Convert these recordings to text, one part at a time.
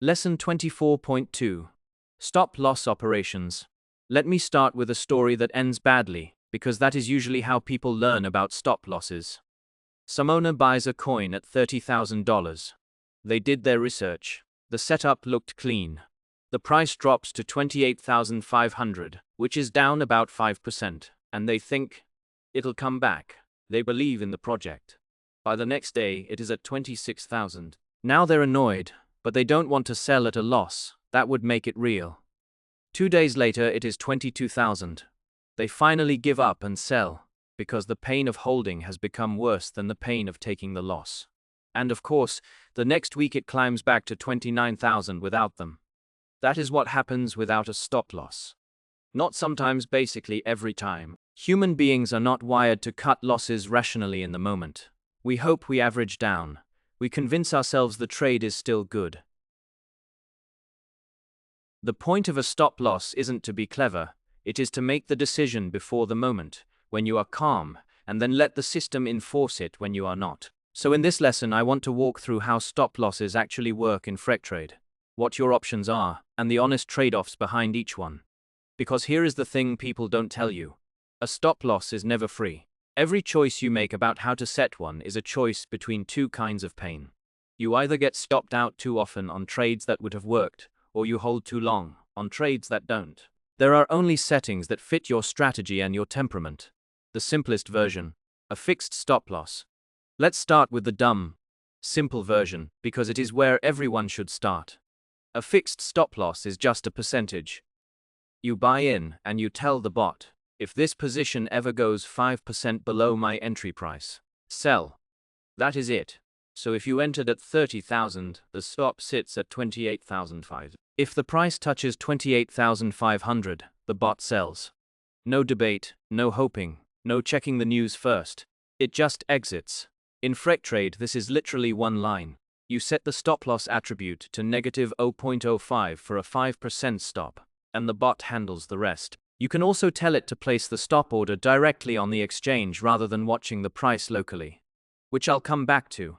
Lesson 24.2. Stop loss operations. Let me start with a story that ends badly, because that is usually how people learn about stop losses. Some owner buys a coin at $30,000. They did their research. The setup looked clean. The price drops to $28,500, which is down about 5%, and they think it'll come back. They believe in the project. By the next day, it is at $26,000. Now they're annoyed, but they don't want to sell at a loss. That would make it real. 2 days later, it is $22,000. They finally give up and sell, because the pain of holding has become worse than the pain of taking the loss. And of course, the next week it climbs back to $29,000 without them. That is what happens without a stop loss. Not sometimes, basically every time. Human beings are not wired to cut losses rationally in the moment. We hope we average down. We convince ourselves the trade is still good. The point of a stop loss isn't to be clever, it is to make the decision before the moment, when you are calm, and then let the system enforce it when you are not. So in this lesson, I want to walk through how stop losses actually work in Freqtrade, what your options are, and the honest trade-offs behind each one. Because here is the thing people don't tell you. A stop loss is never free. Every choice you make about how to set one is a choice between two kinds of pain. You either get stopped out too often on trades that would have worked, or you hold too long on trades that don't. There are only settings that fit your strategy and your temperament. The simplest version, a fixed stop loss. Let's start with the dumb, simple version, because it is where everyone should start. A fixed stop loss is just a percentage. You buy in and you tell the bot, if this position ever goes 5% below my entry price, sell. That is it. So if you entered at 30,000, the stop sits at 28,500. If the price touches 28,500, the bot sells. No debate, no hoping, no checking the news first. It just exits. In Freqtrade, this is literally one line. You set the stop loss attribute to negative 0.05 for a 5% stop, and the bot handles the rest. You can also tell it to place the stop order directly on the exchange rather than watching the price locally, which I'll come back to.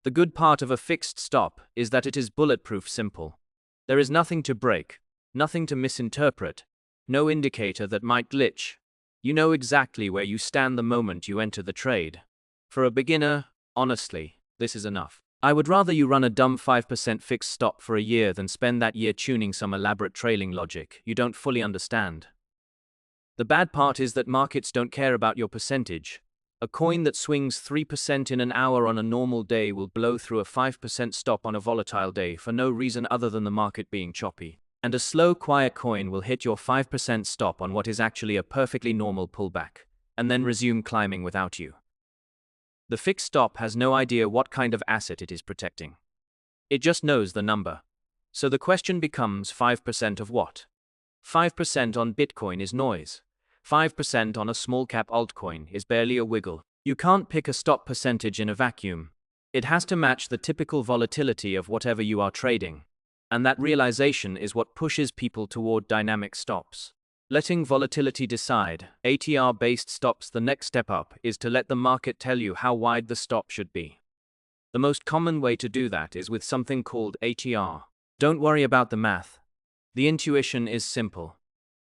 The good part of a fixed stop is that it is bulletproof simple. There is nothing to break, nothing to misinterpret, no indicator that might glitch. You know exactly where you stand the moment you enter the trade. For a beginner, honestly, this is enough. I would rather you run a dumb 5% fixed stop for a year than spend that year tuning some elaborate trailing logic you don't fully understand. The bad part is that markets don't care about your percentage. A coin that swings 3% in an hour on a normal day will blow through a 5% stop on a volatile day for no reason other than the market being choppy. And a slow, quiet coin will hit your 5% stop on what is actually a perfectly normal pullback, and then resume climbing without you. The fixed stop has no idea what kind of asset it is protecting. It just knows the number. So the question becomes 5% of what? 5% on Bitcoin is noise. 5% on a small cap altcoin is barely a wiggle. You can't pick a stop percentage in a vacuum. It has to match the typical volatility of whatever you are trading. And that realization is what pushes people toward dynamic stops. Letting volatility decide, ATR-based stops. The next step up is to let the market tell you how wide the stop should be. The most common way to do that is with something called ATR. Don't worry about the math. The intuition is simple.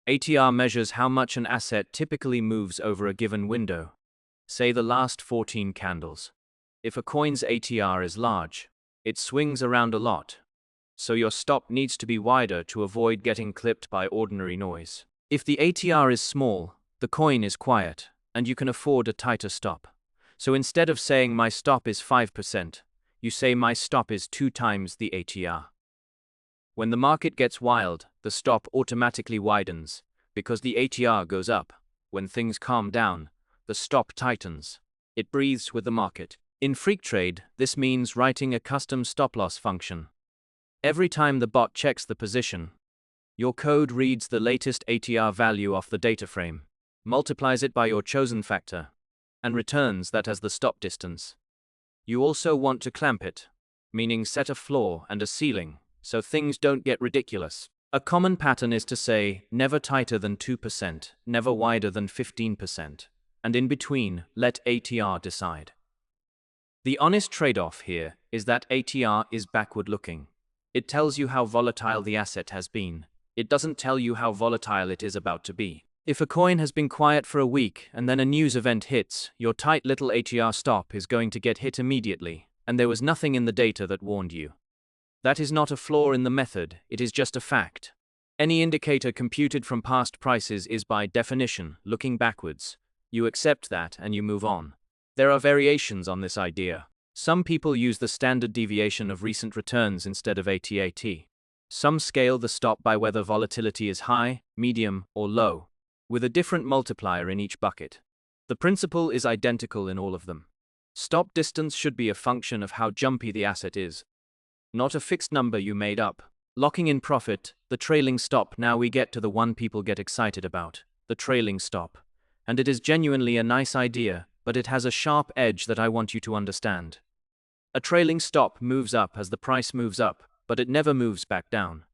ATR measures how much an asset typically moves over a given window. Say the last 14 candles. If a coin's ATR is large, it swings around a lot. So your stop needs to be wider to avoid getting clipped by ordinary noise. If the ATR is small, the coin is quiet, and you can afford a tighter stop. So instead of saying my stop is 5%, you say my stop is 2 times the ATR. When the market gets wild, the stop automatically widens, because the ATR goes up. When things calm down, the stop tightens. It breathes with the market. In Freqtrade, this means writing a custom stop-loss function. Every time the bot checks the position, your code reads the latest ATR value off the data frame, multiplies it by your chosen factor, and returns that as the stop distance. You also want to clamp it, meaning set a floor and a ceiling, so things don't get ridiculous. A common pattern is to say, never tighter than 2%, never wider than 15%, and in between, let ATR decide. The honest trade-off here is that ATR is backward-looking. It tells you how volatile the asset has been. It doesn't tell you how volatile it is about to be. If a coin has been quiet for a week and then a news event hits, your tight little HER stop is going to get hit immediately, and there was nothing in the data that warned you. That is not a flaw in the method, it is just a fact. Any indicator computed from past prices is by definition looking backwards. You accept that and you move on. There are variations on this idea. Some people use the standard deviation of recent returns instead of ATAT. Some scale the stop by whether volatility is high, medium, or low, with a different multiplier in each bucket. The principle is identical in all of them. Stop distance should be a function of how jumpy the asset is, not a fixed number you made up. Locking in profit, the trailing stop. Now we get to the one people get excited about, the trailing stop. And it is genuinely a nice idea, but it has a sharp edge that I want you to understand. A trailing stop moves up as the price moves up, but it never moves back down.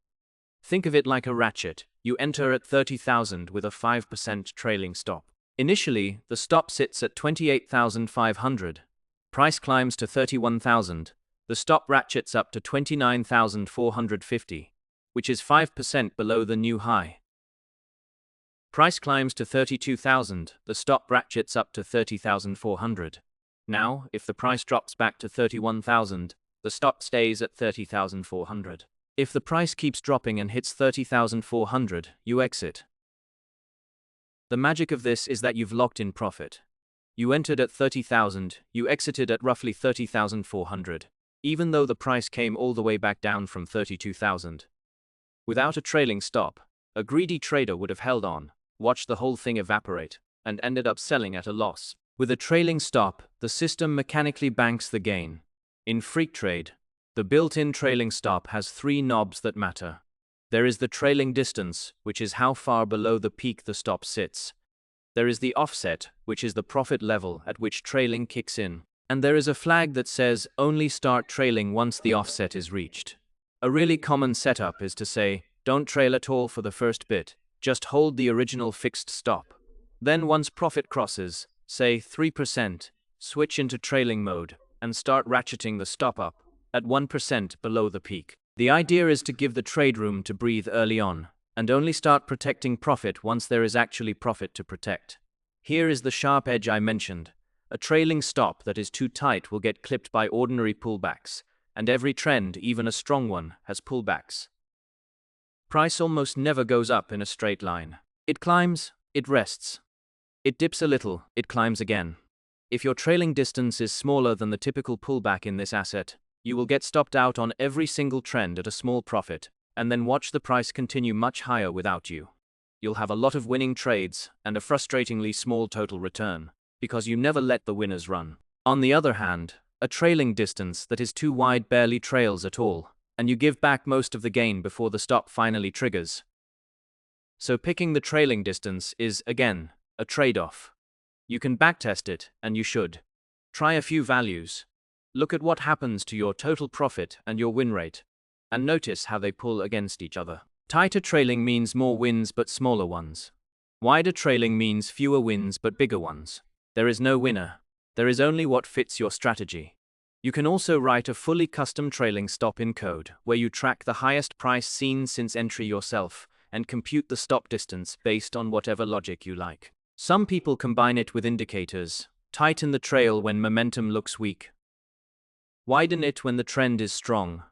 Think of it like a ratchet. You enter at 30,000 with a 5% trailing stop. Initially, the stop sits at 28,500. Price climbs to 31,000. The stop ratchets up to 29,450, which is 5% below the new high. Price climbs to 32,000. The stop ratchets up to 30,400. Now, if the price drops back to 31,000, the stop stays at 30,400. If the price keeps dropping and hits 30,400, you exit. The magic of this is that you've locked in profit. You entered at 30,000, you exited at roughly 30,400, even though the price came all the way back down from 32,000. Without a trailing stop, a greedy trader would have held on, watched the whole thing evaporate, and ended up selling at a loss. With a trailing stop, the system mechanically banks the gain. In Freqtrade, the built-in trailing stop has three knobs that matter. There is the trailing distance, which is how far below the peak the stop sits. There is the offset, which is the profit level at which trailing kicks in. And there is a flag that says only start trailing once the offset is reached. A really common setup is to say, don't trail at all for the first bit, just hold the original fixed stop. Then once profit crosses, say 3%, switch into trailing mode, and start ratcheting the stop up at 1% below the peak. The idea is to give the trade room to breathe early on, and only start protecting profit once there is actually profit to protect. Here is the sharp edge I mentioned. A trailing stop that is too tight will get clipped by ordinary pullbacks, and every trend, even a strong one, has pullbacks. Price almost never goes up in a straight line. It climbs, it rests. It dips a little, it climbs again. If your trailing distance is smaller than the typical pullback in this asset, you will get stopped out on every single trend at a small profit, and then watch the price continue much higher without you. You'll have a lot of winning trades and a frustratingly small total return, because you never let the winners run. On the other hand, a trailing distance that is too wide barely trails at all, and you give back most of the gain before the stop finally triggers. So picking the trailing distance is, again, a trade-off. You can backtest it, and you should. Try a few values. Look at what happens to your total profit and your win rate, and notice how they pull against each other. Tighter trailing means more wins but smaller ones. Wider trailing means fewer wins but bigger ones. There is no winner. There is only what fits your strategy. You can also write a fully custom trailing stop in code, where you track the highest price seen since entry yourself, and compute the stop distance based on whatever logic you like. Some people combine it with indicators. Tighten the trail when momentum looks weak. Widen it when the trend is strong.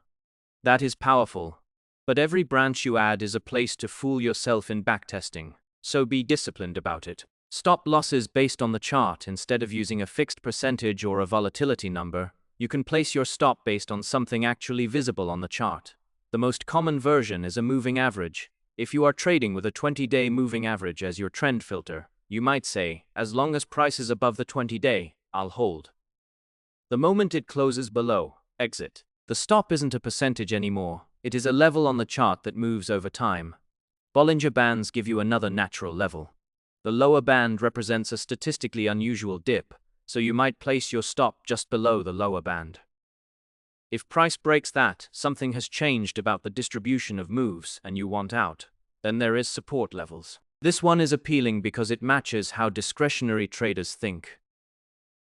That is powerful. But every branch you add is a place to fool yourself in backtesting, so be disciplined about it. Stop losses based on the chart instead of using a fixed percentage or a volatility number. You can place your stop based on something actually visible on the chart. The most common version is a moving average. If you are trading with a 20-day moving average as your trend filter, you might say, as long as price is above the 20-day, I'll hold. The moment it closes below, exit. The stop isn't a percentage anymore. It is a level on the chart that moves over time. Bollinger Bands give you another natural level. The lower band represents a statistically unusual dip, so you might place your stop just below the lower band. If price breaks that, something has changed about the distribution of moves and you want out, then there is support levels. This one is appealing because it matches how discretionary traders think.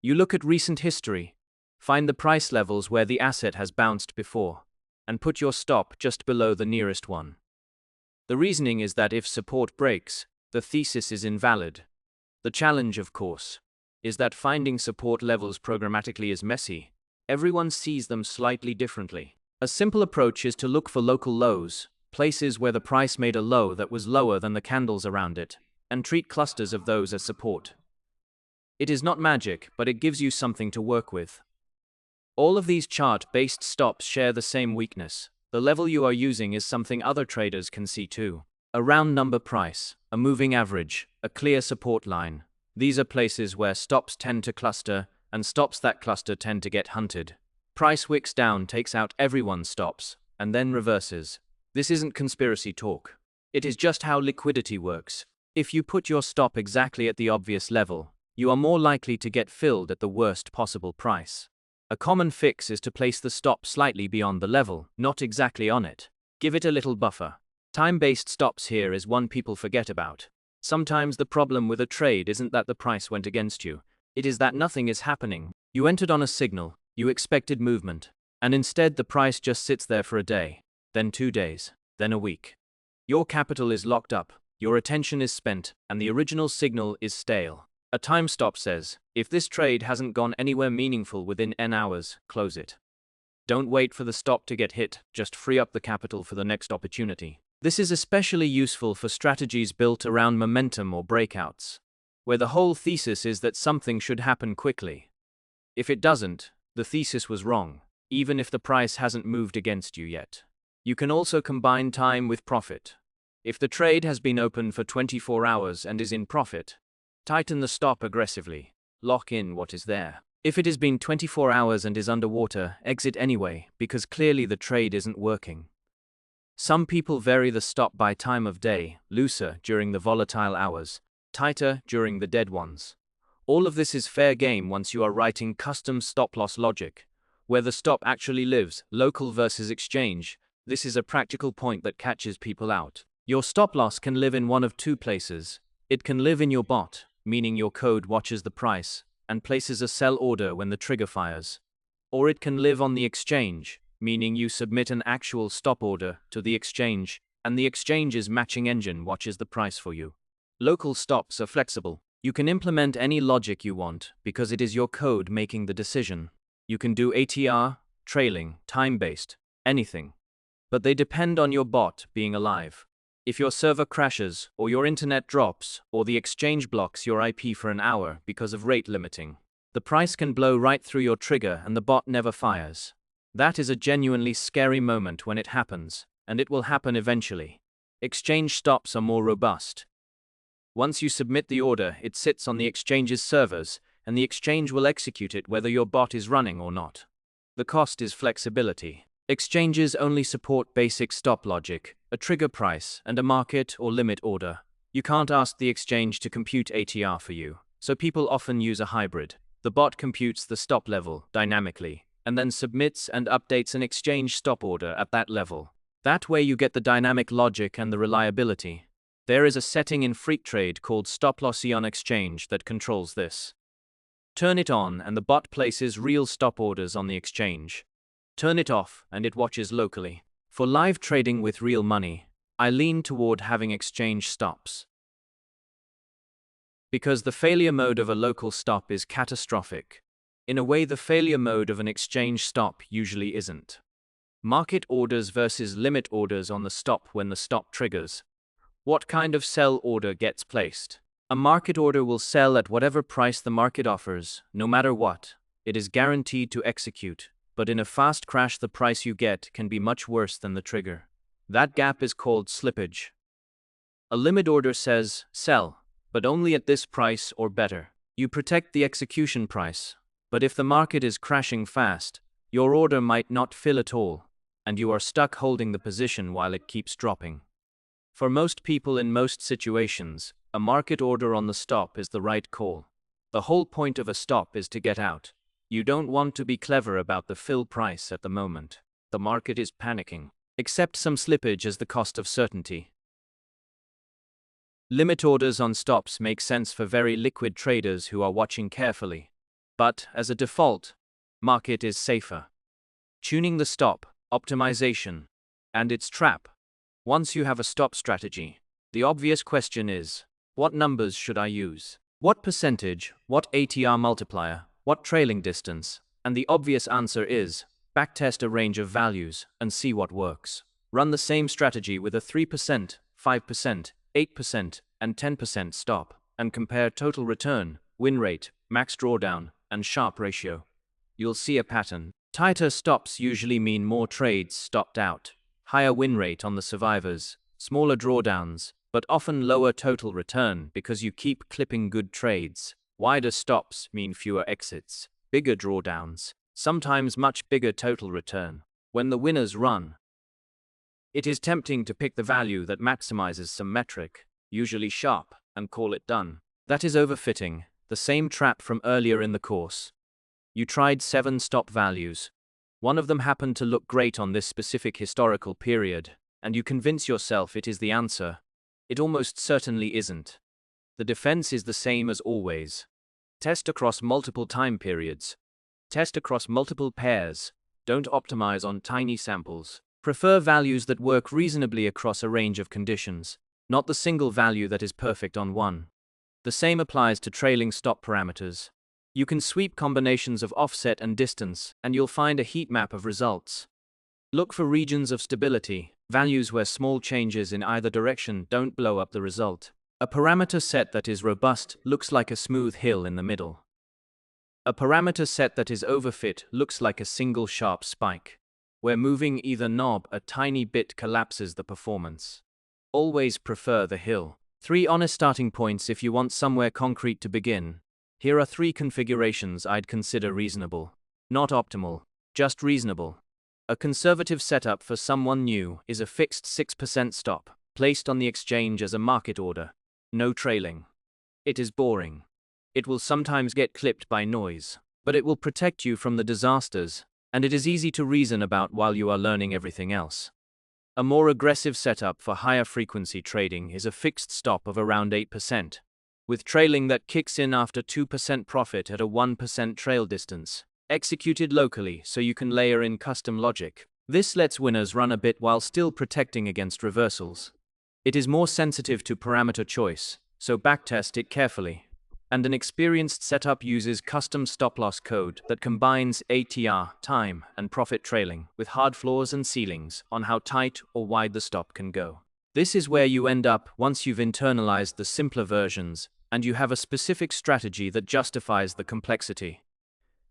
You look at recent history, find the price levels where the asset has bounced before, and put your stop just below the nearest one. The reasoning is that if support breaks, the thesis is invalid. The challenge, of course, is that finding support levels programmatically is messy. Everyone sees them slightly differently. A simple approach is to look for local lows, places where the price made a low that was lower than the candles around it, and treat clusters of those as support. It is not magic, but it gives you something to work with. All of these chart-based stops share the same weakness. The level you are using is something other traders can see too. A round number price, a moving average, a clear support line. These are places where stops tend to cluster, and stops that cluster tend to get hunted. Price wicks down takes out everyone's stops, and then reverses. This isn't conspiracy talk. It is just how liquidity works. If you put your stop exactly at the obvious level, you are more likely to get filled at the worst possible price. A common fix is to place the stop slightly beyond the level, not exactly on it. Give it a little buffer. Time-based stops here is one people forget about. Sometimes the problem with a trade isn't that the price went against you. It is that nothing is happening. You entered on a signal, you expected movement, and instead the price just sits there for a day, then 2 days, then a week. Your capital is locked up, your attention is spent, and the original signal is stale. A time stop says, if this trade hasn't gone anywhere meaningful within n hours, close it. Don't wait for the stop to get hit, just free up the capital for the next opportunity. This is especially useful for strategies built around momentum or breakouts, where the whole thesis is that something should happen quickly. If it doesn't, the thesis was wrong, even if the price hasn't moved against you yet. You can also combine time with profit. If the trade has been open for 24 hours and is in profit, tighten the stop aggressively. Lock in what is there. If it has been 24 hours and is underwater, exit anyway, because clearly the trade isn't working. Some people vary the stop by time of day, looser during the volatile hours, tighter during the dead ones. All of this is fair game once you are writing custom stop-loss logic, where the stop actually lives, local versus exchange. This is a practical point that catches people out. Your stop-loss can live in one of two places. It can live in your bot, meaning your code watches the price and places a sell order when the trigger fires. Or it can live on the exchange, meaning you submit an actual stop order to the exchange, and the exchange's matching engine watches the price for you. Local stops are flexible. You can implement any logic you want because it is your code making the decision. You can do ATR, trailing, time-based, anything. But they depend on your bot being alive. If your server crashes, or your internet drops, or the exchange blocks your IP for an hour because of rate limiting, the price can blow right through your trigger and the bot never fires. That is a genuinely scary moment when it happens, and it will happen eventually. Exchange stops are more robust. Once you submit the order, it sits on the exchange's servers, and the exchange will execute it whether your bot is running or not. The cost is flexibility. Exchanges only support basic stop logic, a trigger price, and a market or limit order. You can't ask the exchange to compute ATR for you, so people often use a hybrid. The bot computes the stop level dynamically, and then submits and updates an exchange stop order at that level. That way you get the dynamic logic and the reliability. There is a setting in Freqtrade called Stop Loss on Exchange that controls this. Turn it on and the bot places real stop orders on the exchange. Turn it off and it watches locally. For live trading with real money, I lean toward having exchange stops. Because the failure mode of a local stop is catastrophic. In a way, the failure mode of an exchange stop usually isn't. Market orders versus limit orders on the stop when the stop triggers. What kind of sell order gets placed? A market order will sell at whatever price the market offers, no matter what. It is guaranteed to execute, but in a fast crash the price you get can be much worse than the trigger. That gap is called slippage. A limit order says, sell, but only at this price or better. You protect the execution price. But if the market is crashing fast, your order might not fill at all, and you are stuck holding the position while it keeps dropping. For most people in most situations, a market order on the stop is the right call. The whole point of a stop is to get out. You don't want to be clever about the fill price at the moment. The market is panicking. Accept some slippage as the cost of certainty. Limit orders on stops make sense for very liquid traders who are watching carefully. But, as a default, market is safer. Tuning the stop, optimization, and its trap. Once you have a stop strategy, the obvious question is, what numbers should I use? What percentage, what ATR multiplier, what trailing distance? And the obvious answer is, backtest a range of values and see what works. Run the same strategy with a 3%, 5%, 8%, and 10% stop, and compare total return, win rate, max drawdown, and Sharpe ratio. You'll see a pattern. Tighter stops usually mean more trades stopped out, higher win rate on the survivors, smaller drawdowns, but often lower total return because you keep clipping good trades. Wider stops mean fewer exits, bigger drawdowns, sometimes much bigger total return. When the winners run, it is tempting to pick the value that maximizes some metric, usually Sharpe, and call it done. That is overfitting, the same trap from earlier in the course. You tried 7 stop values. One of them happened to look great on this specific historical period, and you convince yourself it is the answer. It almost certainly isn't. The defense is the same as always. Test across multiple time periods. Test across multiple pairs. Don't optimize on tiny samples. Prefer values that work reasonably across a range of conditions, not the single value that is perfect on one. The same applies to trailing stop parameters. You can sweep combinations of offset and distance, and you'll find a heat map of results. Look for regions of stability, values where small changes in either direction don't blow up the result. A parameter set that is robust looks like a smooth hill in the middle. A parameter set that is overfit looks like a single sharp spike, where moving either knob a tiny bit collapses the performance. Always prefer the hill. 3 honest starting points if you want somewhere concrete to begin. Here are 3 configurations I'd consider reasonable. Not optimal, just reasonable. A conservative setup for someone new is a fixed 6% stop, placed on the exchange as a market order. No trailing. It is boring. It will sometimes get clipped by noise, but it will protect you from the disasters, and it is easy to reason about while you are learning everything else. A more aggressive setup for higher frequency trading is a fixed stop of around 8%. With trailing that kicks in after 2% profit at a 1% trail distance, executed locally so you can layer in custom logic. This lets winners run a bit while still protecting against reversals. It is more sensitive to parameter choice, so backtest it carefully. And an experienced setup uses custom stop-loss code that combines ATR, time, and profit trailing with hard floors and ceilings on how tight or wide the stop can go. This is where you end up once you've internalized the simpler versions and you have a specific strategy that justifies the complexity.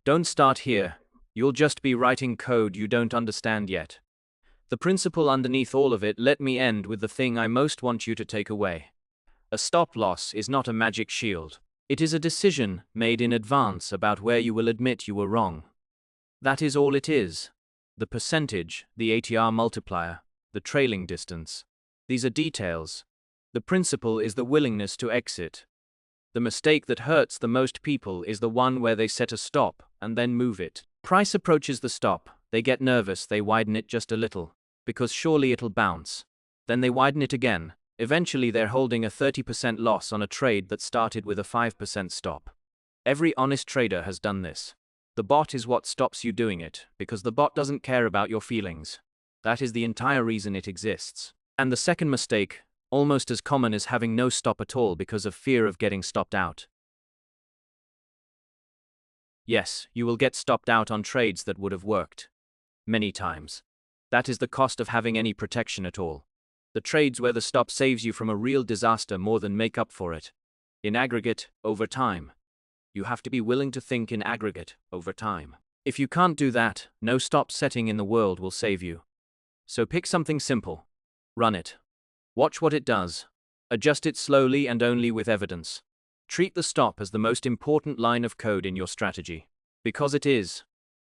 Don't start here. You'll just be writing code you don't understand yet. The principle underneath all of it, let me end with the thing I most want you to take away. A stop loss is not a magic shield. It is a decision made in advance about where you will admit you were wrong. That is all it is. The percentage, the ATR multiplier, the trailing distance. These are details. The principle is the willingness to exit. The mistake that hurts the most people is the one where they set a stop and then move it. Price approaches the stop, they get nervous, they widen it just a little, because surely it'll bounce. Then they widen it again. Eventually they're holding a 30% loss on a trade that started with a 5% stop. Every honest trader has done this. The bot is what stops you doing it, because the bot doesn't care about your feelings. That is the entire reason it exists. And the second mistake, almost as common as having no stop at all because of fear of getting stopped out. Yes, you will get stopped out on trades that would have worked. Many times. That is the cost of having any protection at all. The trades where the stop saves you from a real disaster more than make up for it. In aggregate, over time. You have to be willing to think in aggregate, over time. If you can't do that, no stop setting in the world will save you. So pick something simple. Run it. Watch what it does. Adjust it slowly and only with evidence. Treat the stop as the most important line of code in your strategy. Because it is.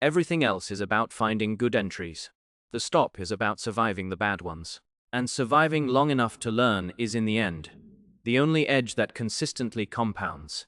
Everything else is about finding good entries. The stop is about surviving the bad ones. And surviving long enough to learn is, in the end, the only edge that consistently compounds.